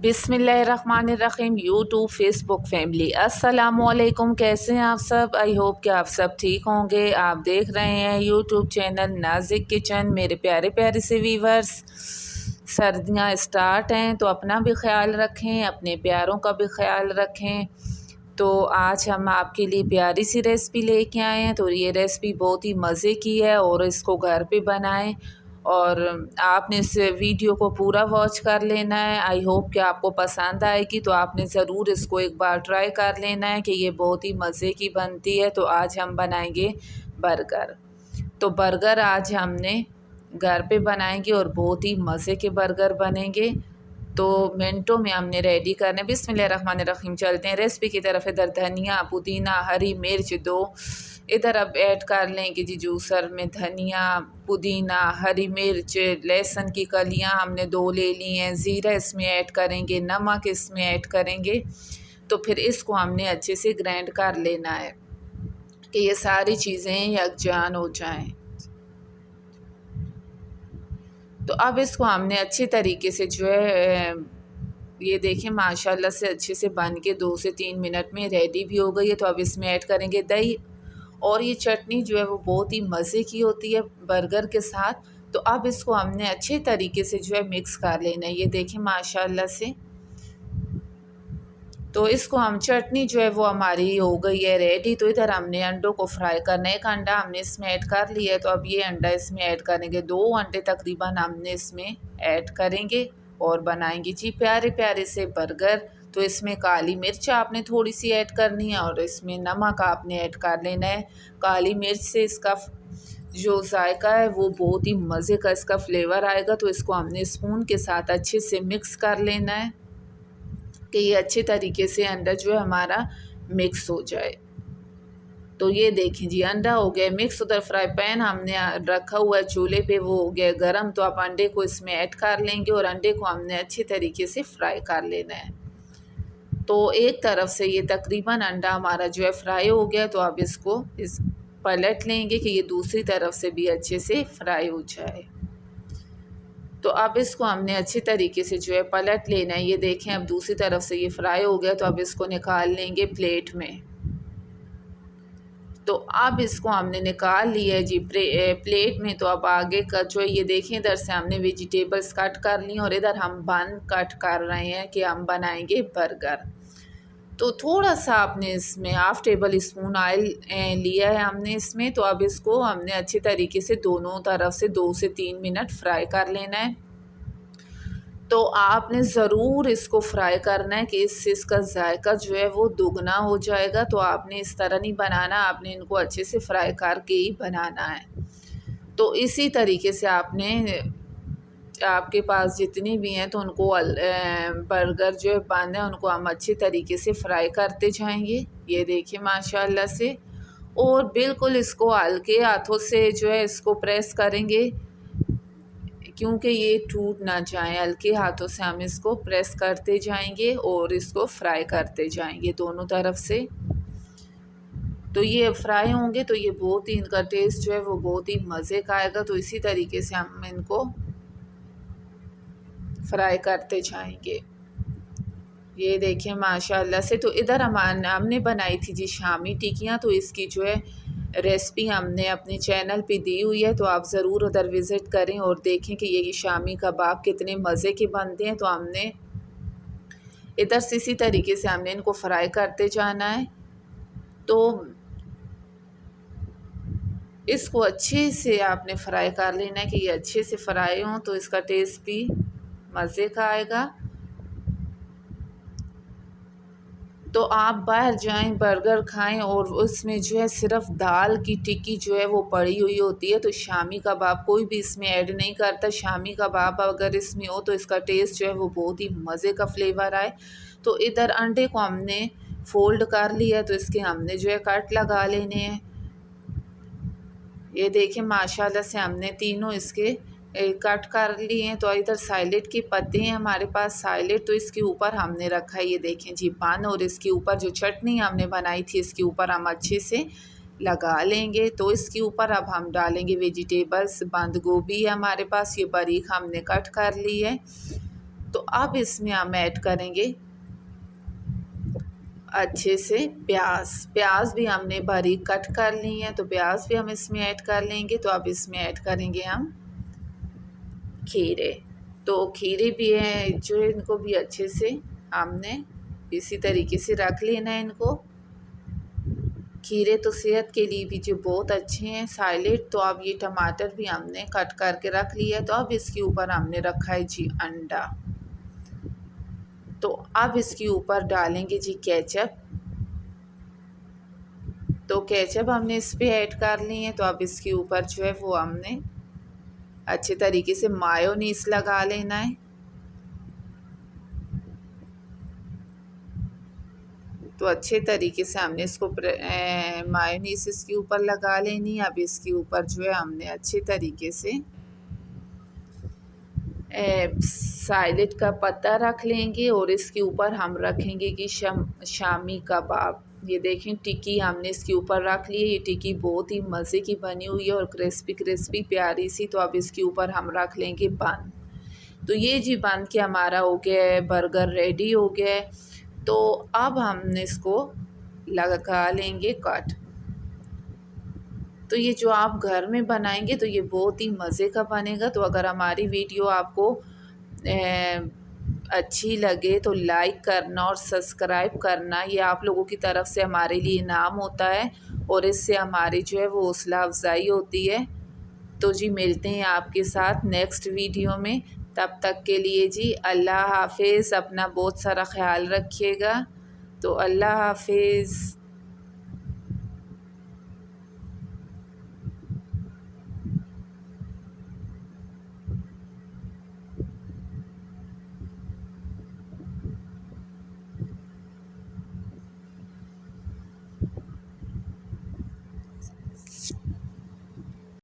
बिस्मिल्लाहिर्रहमानिर्रहीम। YouTube Facebook family अस्सलामुअलैकुम। कैसे हैं आप सब? आई होप कि आप सब ठीक होंगे। आप देख रहे हैं यूट्यूब चैनल नाजिक किचन। मेरे प्यारे प्यारे से वीवर्स, सर्दियां स्टार्ट हैं तो अपना भी ख्याल रखें, अपने प्यारों का भी ख्याल रखें। तो आज हम आपके लिए प्यारी सी रेसिपी लेके आए हैं। तो ये रेसिपी बहुत ही मज़े की है और इसको घर पे बनाएं और आपने इस वीडियो को पूरा वॉच कर लेना है। आई होप कि आपको पसंद आएगी। तो आपने ज़रूर इसको एक बार ट्राई कर लेना है कि ये बहुत ही मज़े की बनती है। तो आज हम बनाएंगे बर्गर। तो बर्गर आज हमने घर पे बनाएंगे और बहुत ही मज़े के बर्गर बनेंगे। तो मिनटों में हमने रेडी करने। बिस्मिल्लाहिर्रहमानिर्रहीम। चलते हैं रेसिपी की तरफ। इधर धनिया, पुदीना, हरी मिर्च 2 इधर अब ऐड कर लेंगे जी जूसर में। धनिया, पुदीना, हरी मिर्च, लहसुन की कलियां हमने 2 ले ली हैं। ज़ीरा इसमें ऐड करेंगे, नमक इसमें ऐड करेंगे। तो फिर इसको हमने अच्छे से ग्राइंड कर लेना है कि ये सारी चीज़ें यकजान हो जाएं। तो अब इसको हमने अच्छे तरीके से जो है, ये देखें माशाल्लाह से अच्छे से बन के 2 से 3 मिनट में रेडी भी हो गई है। तो अब इसमें ऐड करेंगे दही। और ये चटनी जो है वो बहुत ही मज़े की होती है बर्गर के साथ। तो अब इसको हमने अच्छे तरीके से जो है मिक्स कर लेना है। ये देखें माशाल्लाह से। तो इसको हम चटनी जो है वो हमारी हो गई है रेडी। तो इधर हमने अंडों को फ्राई करना है। एक अंडा हमने इसमें ऐड कर लिया है। तो अब ये अंडा इसमें ऐड करेंगे। 2 अंडे तकरीबन हमने इसमें ऐड करेंगे और बनाएंगे जी प्यारे प्यारे से बर्गर। तो इसमें काली मिर्च आपने थोड़ी सी ऐड करनी है और इसमें नमक आपने ऐड कर लेना है। काली मिर्च से इसका जो जायका है वो बहुत ही मज़े का इसका फ्लेवर आएगा। तो इसको हमने स्पून के साथ अच्छे से मिक्स कर लेना है कि ये अच्छे तरीके से अंडा जो है हमारा मिक्स हो जाए। तो ये देखें जी अंडा हो गया मिक्स। उधर फ्राई पैन हमने रखा हुआ है चूल्हे पे, वो हो गया गरम। तो आप अंडे को इसमें ऐड कर लेंगे और अंडे को हमने अच्छे तरीके से फ्राई कर लेना है। तो एक तरफ से ये तकरीबन अंडा हमारा जो है फ्राई हो गया। तो आप इसको पलट लेंगे कि ये दूसरी तरफ से भी अच्छे से फ्राई हो जाए। तो अब इसको हमने अच्छी तरीके से जो है पलट लेना है। ये देखें अब दूसरी तरफ से ये फ्राई हो गया। तो अब इसको निकाल लेंगे प्लेट में। तो अब इसको हमने निकाल लिया है जी प्लेट में। तो अब आगे का जो है ये देखें इधर से हमने वेजिटेबल्स कट कर ली और इधर हम बन कट कर रहे हैं कि हम बनाएंगे बर्गर। तो थोड़ा सा आपने इसमें हाफ़ टेबल स्पून ऑयल लिया है हमने इसमें। तो अब इसको हमने अच्छी तरीके से दोनों तरफ से 2 से 3 मिनट फ्राई कर लेना है। तो आपने ज़रूर इसको फ्राई करना है कि इससे इसका जायका जो है वो दुगना हो जाएगा। तो आपने इस तरह नहीं बनाना, आपने इनको अच्छे से फ्राई करके ही बनाना है। तो इसी तरीके से आपने, आपके पास जितनी भी हैं तो उनको बर्गर जो है बन है उनको हम अच्छे तरीके से फ्राई करते जाएंगे। ये देखिए माशाल्लाह से। और बिल्कुल इसको हल्के हाथों से जो है इसको प्रेस करेंगे क्योंकि ये टूट ना जाए। हल्के हाथों से हम इसको प्रेस करते जाएंगे और इसको फ्राई करते जाएंगे दोनों तरफ से। तो ये फ्राई होंगे तो ये बहुत ही इनका टेस्ट जो है वो बहुत ही मज़े का आएगा। तो इसी तरीके से हम इनको फ्राई करते जाएंगे। ये देखें माशाल्लाह से। तो इधर हमने बनाई थी जी शामी टिक्कियाँ। तो इसकी जो है रेसिपी हमने अपने चैनल पे दी हुई है। तो आप ज़रूर उधर विज़िट करें और देखें कि ये शामी कबाब कितने मज़े के बनते हैं। तो हमने इधर से इसी तरीके से हमने इनको फ्राई करते जाना है। तो इसको अच्छे से आपने फ्राई कर लेना है कि ये अच्छे से फ्राई हों तो इसका टेस्ट भी मज़े का आएगा। तो आप बाहर जाएं बर्गर खाएं और उसमें जो है सिर्फ दाल की टिक्की जो है वो पड़ी हुई होती है। तो शामी कबाब कोई भी इसमें ऐड नहीं करता। शामी कबाब अगर इसमें हो तो इसका टेस्ट जो है वो बहुत ही मज़े का फ्लेवर आए। तो इधर अंडे को हमने फोल्ड कर लिया। तो इसके हमने जो है कट लगा लेने हैं। ये देखें माशाल्लाह से हमने तीनों इसके कट कर लिए हैं। तो इधर साइलेड के पत्ते हैं हमारे पास साइलेड। तो इसके ऊपर हमने रखा है ये देखें जी पान। और इसके ऊपर जो चटनी हमने बनाई थी इसके ऊपर हम अच्छे से लगा लेंगे। तो इसके ऊपर अब हम डालेंगे वेजिटेबल्स। बंद गोभी है हमारे पास, ये बारीक हमने कट कर ली है। तो अब इसमें हम ऐड करेंगे अच्छे से प्याज भी हमने बारीक कट कर ली है, तो प्याज भी हम इसमें ऐड कर लेंगे। तो अब इसमें ऐड करेंगे हम खीरे। तो खीरे भी हैं जो है, इनको भी अच्छे से हमने इसी तरीके से रख लेना है इनको। खीरे तो सेहत के लिए भी जो बहुत अच्छे हैं, साइलेड। तो अब ये टमाटर भी हमने कट करके रख लिया है। तो अब इसके ऊपर हमने रखा है जी अंडा। तो अब इसके ऊपर डालेंगे जी केचप। तो केचप हमने इस पर ऐड कर ली है। तो अब इसके ऊपर जो है वो हमने अच्छे तरीके से मायोनीज लगा लेना है। तो अच्छे तरीके से हमने इसको मायोनीज इसके ऊपर लगा लेनी है। अब इसके ऊपर जो है हमने अच्छे तरीके से साइलेड का पत्ता रख लेंगे और इसके ऊपर हम रखेंगे कि शामी कबाब। ये देखें टिक्की हमने इसके ऊपर रख ली है। ये टिक्की बहुत ही मज़े की बनी हुई है और क्रिस्पी क्रिस्पी प्यारी सी। तो अब इसके ऊपर हम रख लेंगे बन। तो ये जी बन के हमारा हो गया है, बर्गर रेडी हो गया है। तो अब हमने इसको लगा लेंगे कट। तो ये जो आप घर में बनाएंगे तो ये बहुत ही मज़े का बनेगा। तो अगर हमारी वीडियो आपको अच्छी लगे तो लाइक करना और सब्सक्राइब करना, ये आप लोगों की तरफ से हमारे लिए इनाम होता है और इससे हमारी जो है वो हौसला अफजाई होती है। तो जी मिलते हैं आपके साथ नेक्स्ट वीडियो में। तब तक के लिए जी अल्लाह हाफिज़। अपना बहुत सारा ख्याल रखिएगा। तो अल्लाह हाफिज़।